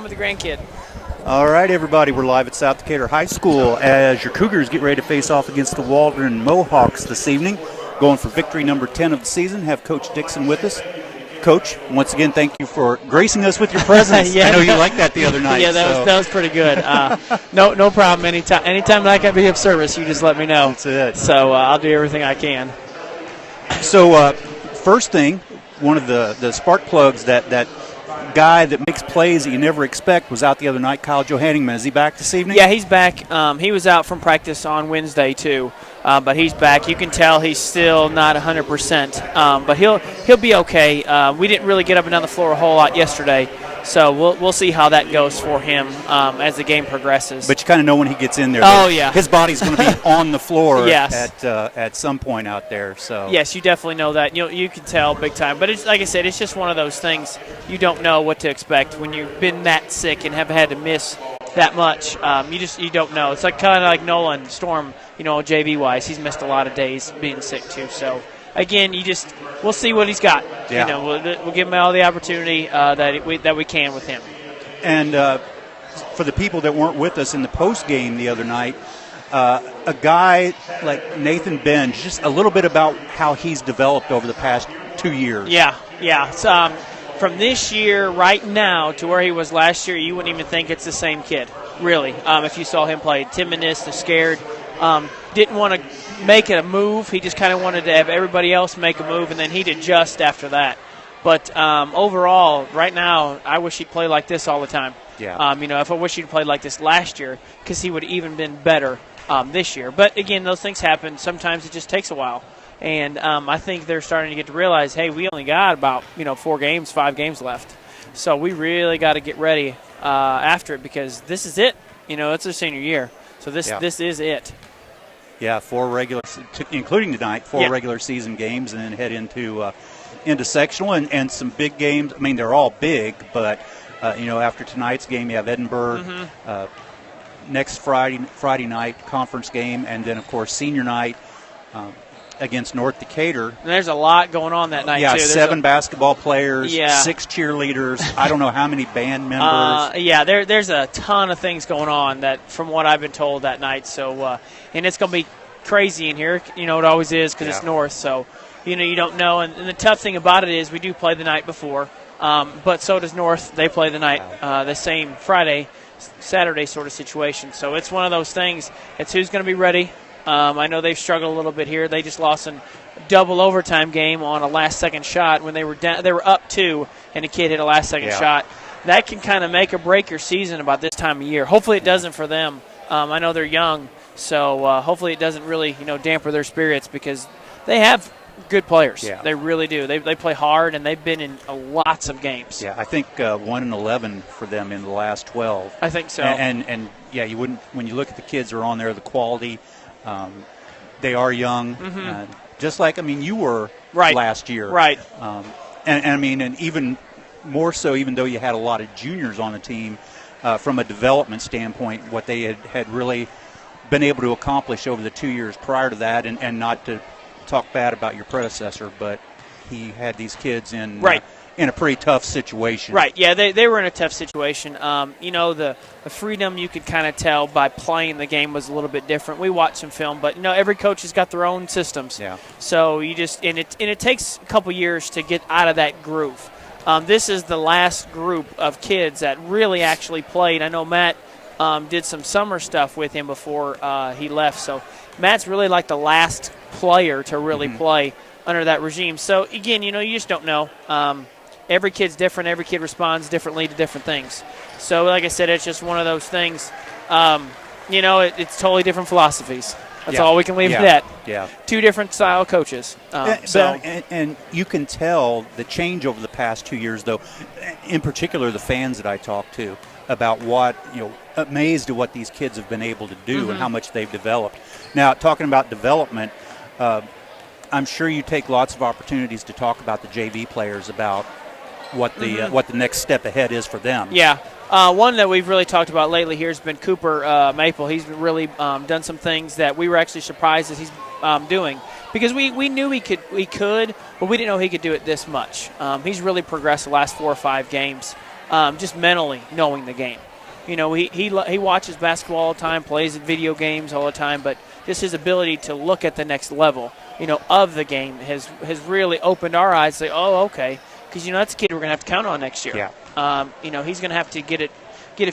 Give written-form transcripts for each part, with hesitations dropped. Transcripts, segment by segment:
With the grandkid. All right, everybody, we're live at South Decatur High School as your Cougars get ready to face off against the Waldron Mohawks this evening. Going for victory number 10 of the season. Have Coach Dixon with us. Coach, once again, thank you for gracing us with your presence. Yeah. I know you liked that the other night. Yeah, that was pretty good. No problem. Anytime that I can be of service, you just let me know. That's it. So I'll do everything I can. So first thing, one of the spark plugs that guy that makes plays that you never expect was out the other night, Kyle Johanningman. Is he back this evening? Yeah, he's back. He was out from practice on Wednesday too, but he's back. You can tell he's still not 100%, but he'll be okay. We didn't really get up and down the floor a whole lot yesterday, so we'll see how that goes for him as the game progresses. But you kind of know when he gets in there. Oh yeah, his body's going to be on the floor. Yes. at some point out there. So yes, you definitely know that. You can tell big time. But it's like I said, it's just one of those things you don't know what to expect when you've been that sick and have had to miss that much. You don't know. It's like kind of like Nolan Storm. JV wise, he's missed a lot of days being sick too. So again, we'll see what he's got. Yeah. We'll give him all the opportunity that we can with him. And for the people that weren't with us in the post game the other night, a guy like Nathan Benj, just a little bit about how he's developed over the past 2 years. Yeah. So, from this year right now to where he was last year, you wouldn't even think it's the same kid, really. If you saw him play, timidness, scared, didn't want to make it a move. He just kind of wanted to have everybody else make a move, and then he'd adjust after that. But overall, right now, I wish he'd play like this all the time. Yeah. If I wish he'd played like this last year, because he would have even been better this year. But again, those things happen. Sometimes it just takes a while. And I think they're starting to get to realize, hey, we only got about 5 games left. So we really got to get ready after it, because this is it. It's their senior year. So this is it. Yeah, 4 regular, including tonight, 4 regular season games, and then head into sectional and some big games. I mean, they're all big, but after tonight's game, you have Edinburgh. Next Friday night conference game, and then of course senior night against North Decatur. And there's a lot going on that night, too. Yeah, 7 basketball players, 6 cheerleaders, I don't know how many band members. There's a ton of things going on that, from what I've been told that night. So, and it's going to be crazy in here. It always is, because it's North. So, you don't know. And the tough thing about it is we do play the night before, but so does North. They play the night the same Friday, Saturday sort of situation. So it's one of those things. It's who's going to be ready. I know they've struggled a little bit here. They just lost a double overtime game on a last-second shot when they were down. They were up 2, and a kid hit a last-second shot. That can kind of make or break your season about this time of year. Hopefully it doesn't for them. I know they're young, so hopefully it doesn't really damper their spirits, because they have good players. Yeah. They really do. They play hard, and they've been in lots of games. Yeah, I think 1-11 for them in the last 12. I think so. And you wouldn't, when you look at the kids who are on there, the quality. They are young, just like you were last year, right? And even more so, even though you had a lot of juniors on the team, from a development standpoint, what they had really been able to accomplish over the 2 years prior to that, and not to talk bad about your predecessor, but he had these kids in a pretty tough situation. Right, yeah, they were in a tough situation. The freedom you could kind of tell by playing the game was a little bit different. We watched some film, but, every coach has got their own systems. Yeah. So it takes a couple years to get out of that groove. This is the last group of kids that really actually played. I know Matt did some summer stuff with him before he left. So Matt's really like the last player to really play under that regime. So, again, you just don't know. Every kid's different. Every kid responds differently to different things. So, like I said, it's just one of those things. It's totally different philosophies. That's all we can leave it at. Yeah. 2 different style coaches. And you can tell the change over the past 2 years, though, in particular the fans that I talk to, about what, amazed at what these kids have been able to do and how much they've developed. Now, talking about development, I'm sure you take lots of opportunities to talk about the JV players, about what the next step ahead is for them. Yeah. One that we've really talked about lately here has been Cooper Maple. He's really done some things that we were actually surprised that he's doing, because we knew he could, but we didn't know he could do it this much. He's really progressed the last 4 or 5 games. just mentally knowing the game. He watches basketball all the time, plays video games all the time, but just his ability to look at the next level, of the game has really opened our eyes. Say, oh, okay, because that's a kid we're going to have to count on next year. Yeah. He's going to have to get it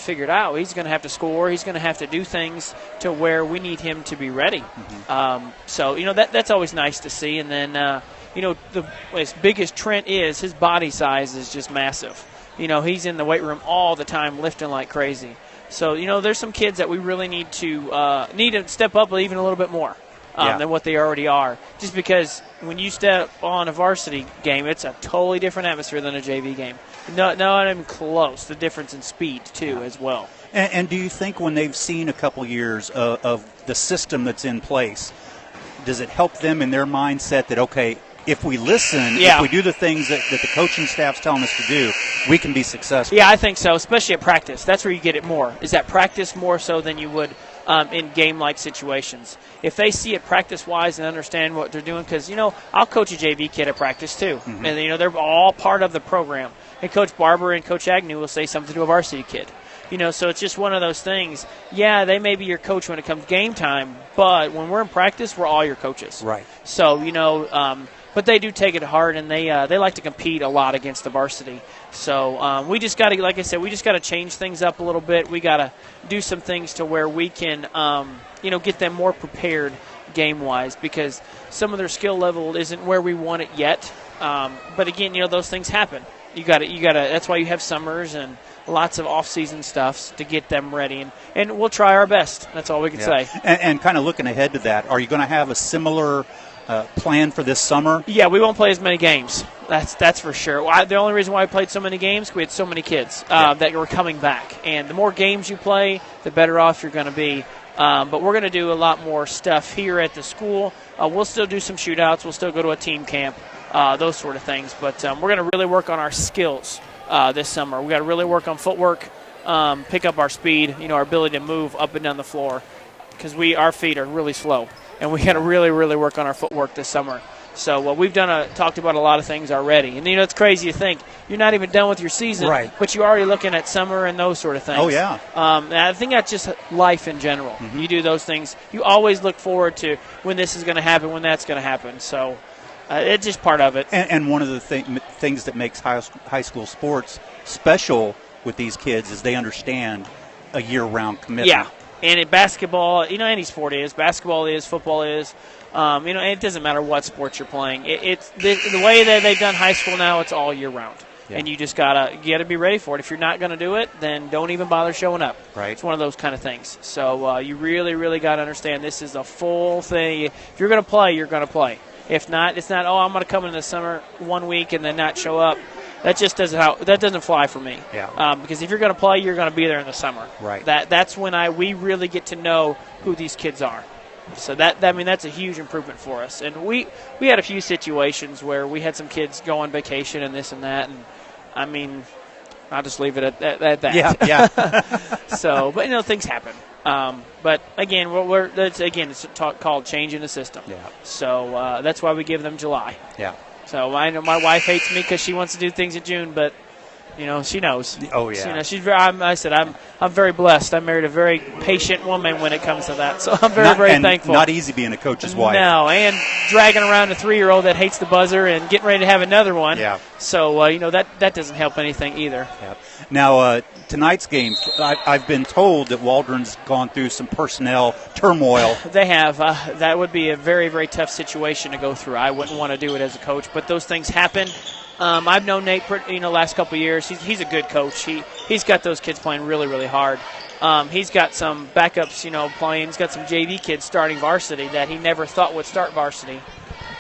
figured out. He's going to have to score. He's going to have to do things to where we need him to be ready. Mm-hmm. So that's always nice to see. And then as big as Trent is, his body size is just massive. He's in the weight room all the time lifting like crazy. So, there's some kids that we really need to step up even a little bit more than what they already are. Just because when you step on a varsity game, it's a totally different atmosphere than a JV game. Not even close. The difference in speed, too, as well. And do you think when they've seen a couple years of the system that's in place, does it help them in their mindset that, okay, if we listen, if we do the things that the coaching staff's telling us to do, we can be successful? Yeah, I think so, especially at practice. That's where you get it more, is at practice more so than you would in game-like situations. If they see it practice-wise and understand what they're doing, because, I'll coach a JV kid at practice too. Mm-hmm. And, they're all part of the program. And Coach Barber and Coach Agnew will say something to a varsity kid. So it's just one of those things. Yeah, they may be your coach when it comes game time, but when we're in practice, we're all your coaches. Right. So, but they do take it hard, and they like to compete a lot against the varsity. So we just got to, like I said, change things up a little bit. We got to do some things to where we can, get them more prepared game-wise, because some of their skill level isn't where we want it yet. But again, those things happen. You got to. That's why you have summers and lots of off-season stuff to get them ready, and we'll try our best. That's all we can say. And kind of looking ahead to that, are you going to have a similar plan for this summer? Yeah, we won't play as many games. That's for sure. The only reason why we played so many games, we had so many kids that were coming back. And the more games you play, the better off you're going to be. But we're going to do a lot more stuff here at the school. We'll still do some shootouts. We'll still go to a team camp, those sort of things. But we're going to really work on our skills this summer. We've got to really work on footwork, pick up our speed, our ability to move up and down the floor, because our feet are really slow. And we got to really, really work on our footwork this summer. So we've talked about a lot of things already. And, it's crazy to think you're not even done with your season, but you're already looking at summer and those sort of things. Oh, yeah. And I think that's just life in general. Mm-hmm. You do those things. You always look forward to when this is going to happen, when that's going to happen. So it's just part of it. And one of the things that makes high school sports special with these kids is they understand a year-round commitment. Yeah. And in basketball, any sport is. Basketball is, football is. And it doesn't matter what sports you're playing. It's the way that they've done high school now, it's all year round. Yeah. And you just gotta be ready for it. If you're not going to do it, then don't even bother showing up. Right. It's one of those kind of things. So you really, really got to understand this is a full thing. If you're going to play, you're going to play. If not, it's not, I'm going to come in the summer 1 week and then not show up. That just doesn't fly for me. Yeah. Because if you're going to play, you're going to be there in the summer. Right. That's when we really get to know who these kids are. So that's a huge improvement for us. And we had a few situations where we had some kids go on vacation and this and that, and I'll just leave it at that. Yeah. So, but things happen. But again, it's called changing the system. Yeah. So that's why we give them July. Yeah. So I know my wife hates me because she wants to do things in June, but she knows. Oh yeah. I'm very blessed. I married a very patient woman when it comes to that, so I'm very thankful. Not easy being a coach's wife. No, and dragging around a 3-year-old that hates the buzzer and getting ready to have another one. Yeah. So that doesn't help anything either. Yeah. Now tonight's game, I've been told that Waldron's gone through some personnel turmoil. They have. That would be a very, very tough situation to go through. I wouldn't want to do it as a coach, but those things happen. I've known Nate, last couple of years. He's a good coach. He's got those kids playing really, really hard. He's got some backups, playing. He's got some JV kids starting varsity that he never thought would start varsity.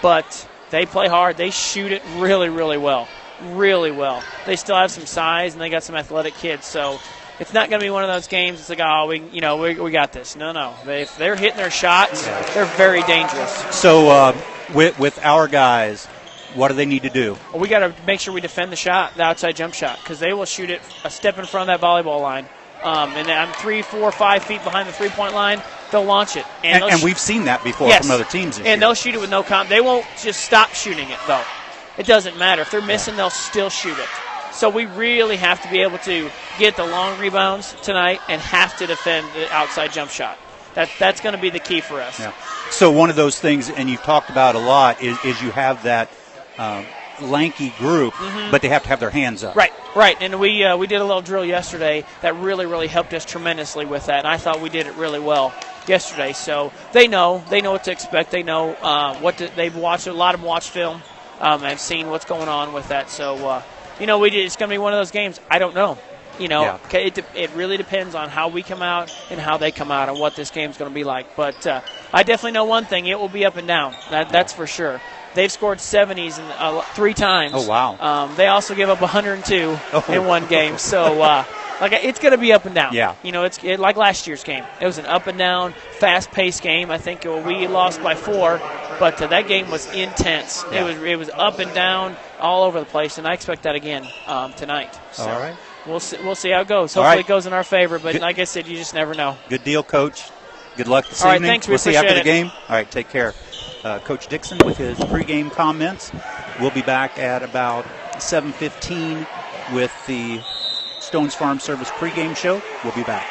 But they play hard. They shoot it really, really well. Really well. They still have some size, and they got some athletic kids. So it's not going to be one of those games. It's like, we got this. No. If they're hitting their shots, they're very dangerous. So with our guys, what do they need to do? Well, we got to make sure we defend the shot, the outside jump shot, because they will shoot it a step in front of that volleyball line. And I'm 3, 4, 5 feet behind the three-point line. They'll launch it. And we've seen that before from other teams this year. And they'll shoot it with no They won't just stop shooting it, though. It doesn't matter. If they're missing, they'll still shoot it. So we really have to be able to get the long rebounds tonight and have to defend the outside jump shot. That's going to be the key for us. Yeah. So one of those things, and you've talked about a lot, is you have that lanky group, but they have to have their hands up. Right. And we did a little drill yesterday that really helped us tremendously with that, and I thought we did it really well yesterday. So they know what to expect. They know they've watched. A lot of them watch film and seen what's going on with that. So it's going to be one of those games. I don't know. It really depends on how we come out and how they come out and what this game's going to be like. But I definitely know one thing: it will be up and down. That's for sure. They've scored 70s 3 times. Oh, wow. They also give up 102 in one game. So, it's going to be up and down. Yeah. It's like last year's game. It was an up and down, fast-paced game. I think we lost by 4, but that game was intense. Yeah. It was up and down all over the place, and I expect that again tonight. So all right. We'll see how it goes. Hopefully it goes in our favor, but like I said, you just never know. Good deal, Coach. Good luck this evening. All right, thanks. We'll see you after the it. game. All right, take care. Coach Dixon with his pregame comments. We'll be back at about 7:15 with the Stones Farm Service pregame show. We'll be back.